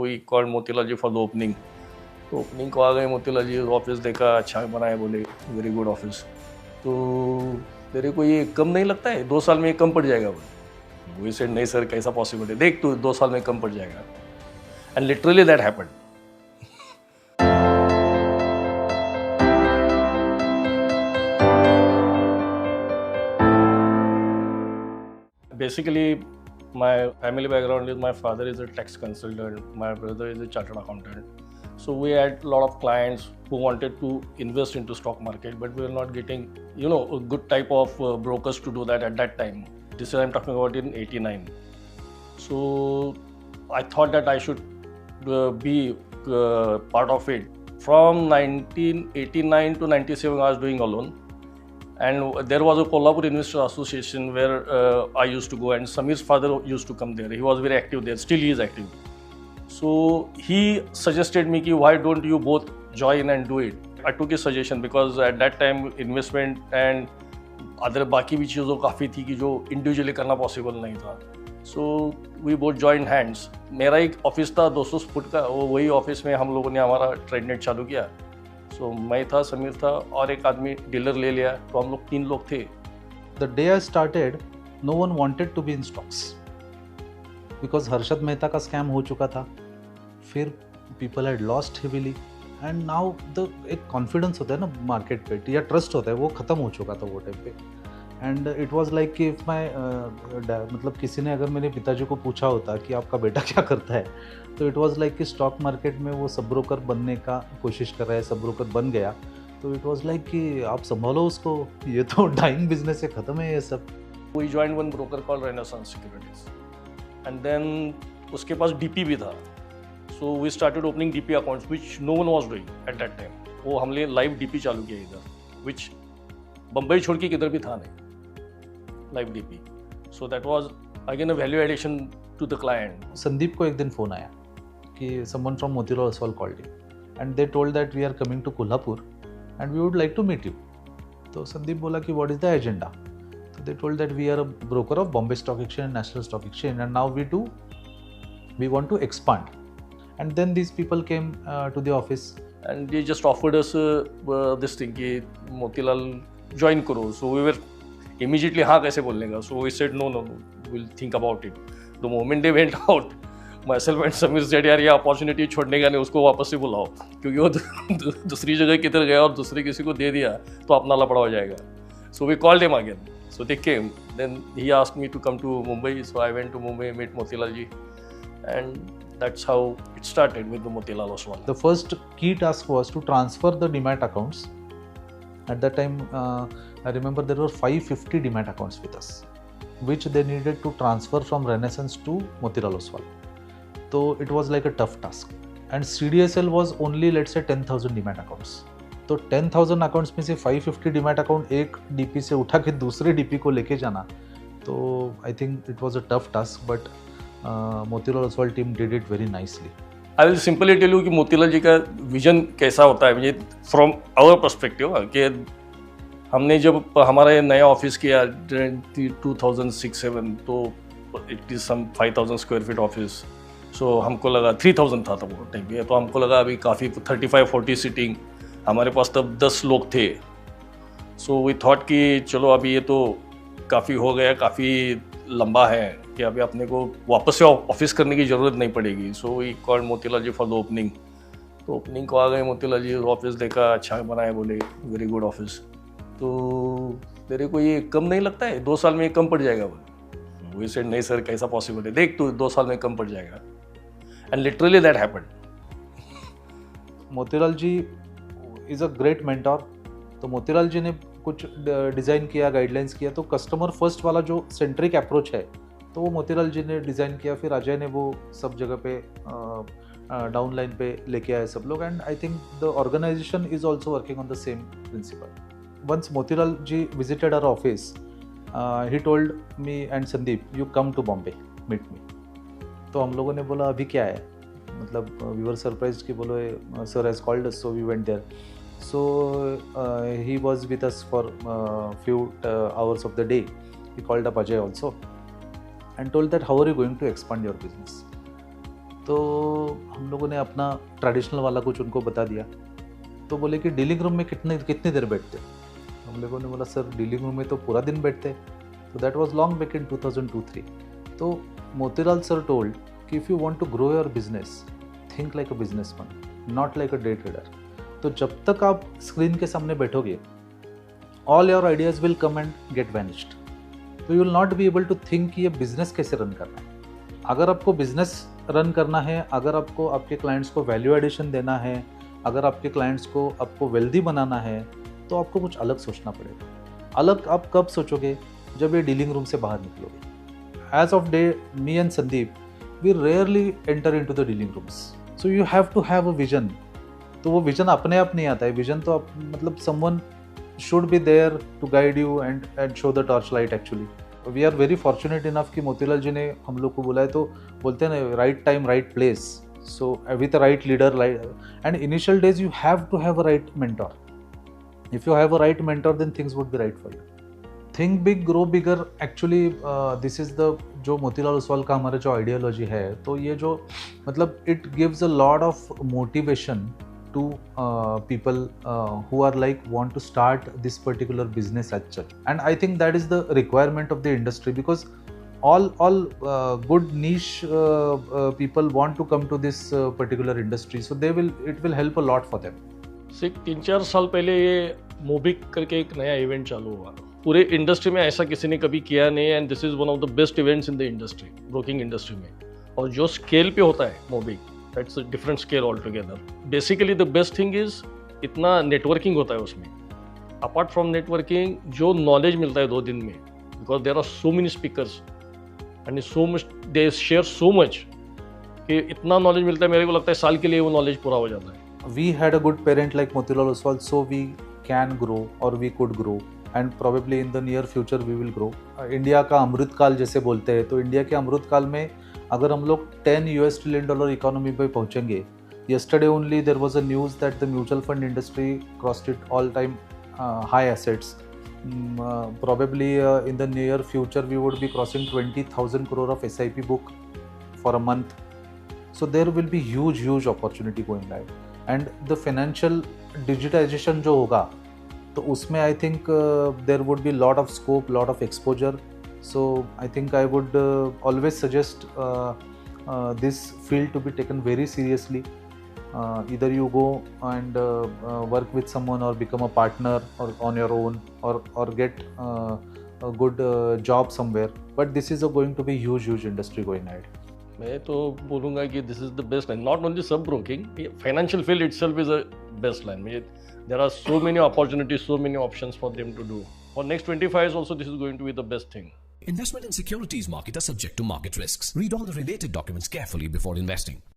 We called Motilal ji for the opening. तो opening को आ गए, मोतीलाल जी ऑफिस देखा, अच्छा बनाया, बोले वेरी गुड ऑफिस। तो तेरे को ये कम नहीं लगता है, 2 साल में ये कम पड़ जाएगा? बोले वी सेड नहीं सर, कैसा पॉसिबल है, देख तू 2 साल में कम पड़ जाएगा। And literally that happened. Basically, my family background is my father is a tax consultant, my brother is a chartered accountant. So we had a lot of clients who wanted to invest into stock market, but we were not getting, a good type of brokers to do that at that time. This is I'm talking about in '89. So I thought that I should be part of it. From 1989 to 97, I was doing alone. And there was a Kolhapur Investor Association where I used to go, and Samir's father used to come there. He was very active there, still he is active. So he suggested me कि why don't you both join and do it. I took his suggestion because at that time investment and other बाकी भी चीज़ों काफ़ी थी कि जो individually करना possible नहीं था. So we both joined hands. मेरा एक ऑफिस था 200 फुट का, वही ऑफिस में हम लोगों ने हमारा ट्रेडनेट चालू किया. So मैं था, समीर था और एक आदमी डीलर ले लिया, तो हम लोग 3 लोग थे. The day I started, no one wanted to be in stocks because Harshad Mehta का स्कैम हो चुका था. फिर people had lost heavily and now the एक कॉन्फिडेंस होता है ना मार्केट पे या ट्रस्ट होता है, वो ख़त्म हो चुका था वो टाइम पे. एंड इट वाज लाइक कि इफ माई मतलब किसी ने अगर मेरे पिताजी को पूछा होता कि आपका बेटा क्या करता है, तो इट वाज लाइक कि स्टॉक मार्केट में वो सब ब्रोकर बनने का कोशिश कर रहा है, सब ब्रोकर बन गया. तो इट वाज लाइक कि आप संभालो उसको, ये तो डाइंग बिजनेस है, ख़त्म है ये सब. We join one broker called Renaissance Securities and then उसके पास डीपी भी था. So we started opening DP accounts which no one was doing at that time. वो हमने लाइव डीपी चालू किया इधर, विच बम्बई छोड़ के किधर भी था नहीं, live DP. So that was again a value addition to the client. Sandeep को एक दिन फ़ोन आया कि someone from Motilal Oswal called you and they told that we are coming to Kolhapur and we would like to meet you. तो संदीप बोला कि what is the agenda. तो they told that we are a broker of Bombay Stock Exchange and National Stock Exchange and now we want to expand. And then these people came to the office and they just offered us this thing कि Motilal join करो. So we were immediately हाँ कैसे बोलने का. So we said no, we'll think about it. The moment they went out, myself and Samir said यार ये opportunity छोड़ने का नहीं, उसको वापस से बुलाओ, क्योंकि वो दूसरी जगह किधर गया और दूसरे किसी को दे दिया तो अपना लपड़ा हो जाएगा. So we called him again. So they came. Then he asked me to come to Mumbai. So I went to Mumbai, met Motilal ji, and that's how it started with the Motilal Oswal. The first key task was to transfer the Demat accounts. At that time, I remember there were 550 Demat accounts with us, which they needed to transfer from Renaissance to Motilal Oswal. So it was like a tough task. And CDSL was only, let's say, 10,000 Demat accounts. तो 10,000 accounts में से 550 Demat account एक DP से उठा के दूसरे DP को लेके जाना, तो I think it was a tough task, but Motilal Oswal team did it very nicely. I will simply tell you कि मोतीलाल जी का विजन कैसा होता है. मुझे फ्रॉम आवर पर्सपेक्टिव कि हमने जब हमारा ये नया ऑफिस किया 2006-07, तो it is some 5,000 square feet office. So हमको लगा 3,000 था तब वो टाइम पे, तो हमको लगा अभी काफ़ी 35-40 सीटिंग, हमारे पास तब 10 लोग थे. सो वी थॉट कि चलो अभी ये तो काफ़ी हो गया, काफ़ी लंबा है कि अभी अपने को वापस से ऑफिस करने की ज़रूरत नहीं पड़ेगी. So we called Motilal ji for the opening. तो ओपनिंग को आ गए, मोतीलाल जी ऑफिस देखा, अच्छा बनाया, बोले वेरी गुड ऑफिस. तो तेरे को ये कम नहीं लगता है, 2 साल में ये कम पड़ जाएगा? बोले वी सेड नहीं सर, कैसा पॉसिबल है, देख तू 2 साल में कम पड़ जाएगा. And literally that happened. Motilal ji is a great mentor. तो मोतीलाल जी ने कुछ डिज़ाइन किया, गाइडलाइंस किया, तो कस्टमर फर्स्ट वाला जो सेंट्रिक अप्रोच है, तो वो मोतीलाल जी ने डिज़ाइन किया. फिर अजय ने वो सब जगह पे डाउन लाइन पे लेके आए सब लोग. And I think the organisation is also working on the same principle. Once Motilal ji visited our office, he told me and Sandeep, you come to Bombay, meet me. तो हम लोगों ने बोला अभी क्या है, मतलब वी वर सरप्राइज्ड कि बोलो sir has called us, so we went there. So he was with us for few hours of the day. He called up Ajay also and told that how are you going to expand your business. तो हम लोगों ने अपना traditional वाला कुछ उनको बता दिया। तो बोले कि डीलिंग रूम में कितनी देर बैठते? हम लोगों ने बोला सर डीलिंग रूम में तो पूरा दिन बैठते। तो that was long back in 2002-3। तो मोतीलाल सर टोल्ड कि if you want to grow your business think like a businessman, not like a day trader. तो जब तक आप स्क्रीन के सामने बैठोगे all your ideas will come and get vanished. तो you will not be able to think कि ये बिजनेस कैसे रन करना है। अगर आपको बिजनेस रन करना है, अगर आपको आपके क्लाइंट्स को वैल्यू एडिशन देना है, अगर आपके क्लाइंट्स को आपको वेल्दी बनाना है, तो आपको कुछ अलग सोचना पड़ेगा। अलग आप कब सोचोगे? जब ये डीलिंग रूम से बाहर निकलोगे। As of day me and Sandeep we rarely enter into the dealing rooms. So you have to have a vision. तो वो विजन अपने आप नहीं आता है। विजन तो मतलब someone should be there to guide you and show the torchlight actually. We are very fortunate enough कि मोतीलाल जी ने हम लोग को बुलाया। तो बोलते हैं ना right time right place. So with a right leader and initial days you have to have a right mentor. If you have a right mentor then things would be right for you. Think big, grow bigger. Actually this is the जो मोतीलाल ओसवाल का हमारा जो ideology है, तो ये जो मतलब it gives a lot of motivation to people who are like want to start this particular business as such. And I think that is the requirement of the industry, because all good niche people want to come to this particular industry, so it will help a lot for them. 3-4 साल पहले ये मोबिक करके एक नया event चालू हुआ। पूरे industry में ऐसा किसी ने कभी किया नहीं, and this is one of the best events in the industry, broking industry में। और जो स्केल पे होता है Mobic, that's a different scale altogether. Basically the best thing is इतना नेटवर्किंग होता है उसमें। अपार्ट फ्रॉम नेटवर्किंग जो नॉलेज मिलता है 2 दिन में, because there are so many speakers and so much they share so much, कि इतना नॉलेज मिलता है, मेरे को लगता है साल के लिए वो नॉलेज पूरा हो जाता है। We had a good parent like Motilal Oswal, so we can grow or we could grow and probably in the near future we will grow. India का अमृतकाल जैसे बोलते हैं, तो इंडिया के अमृतकाल में अगर हम लोग $10 ट्रिलियन इकोनॉमी पे पहुंचेंगे। yesterday only there was a news that the mutual fund industry crossed its all time high assets. Probably in the near future we would be crossing 20,000 crore of SIP book for a month. So there will be huge opportunity going ahead, and the financial digitization जो होगा तो उसमें I think there would be lot of scope, lot of exposure. So I think I would always suggest this field to be taken very seriously. Either you go and work with someone or become a partner or on your own, or get a good job somewhere. But this is going to be huge industry going ahead. मैं तो बोलूँगा कि this is the best line, not only sub broking, financial field itself is a best line. There are so many opportunities, so many options for them to do. For next 25 years also, this is going to be the best thing. Investment in securities market are subject to market risks. Read all the related documents carefully before investing.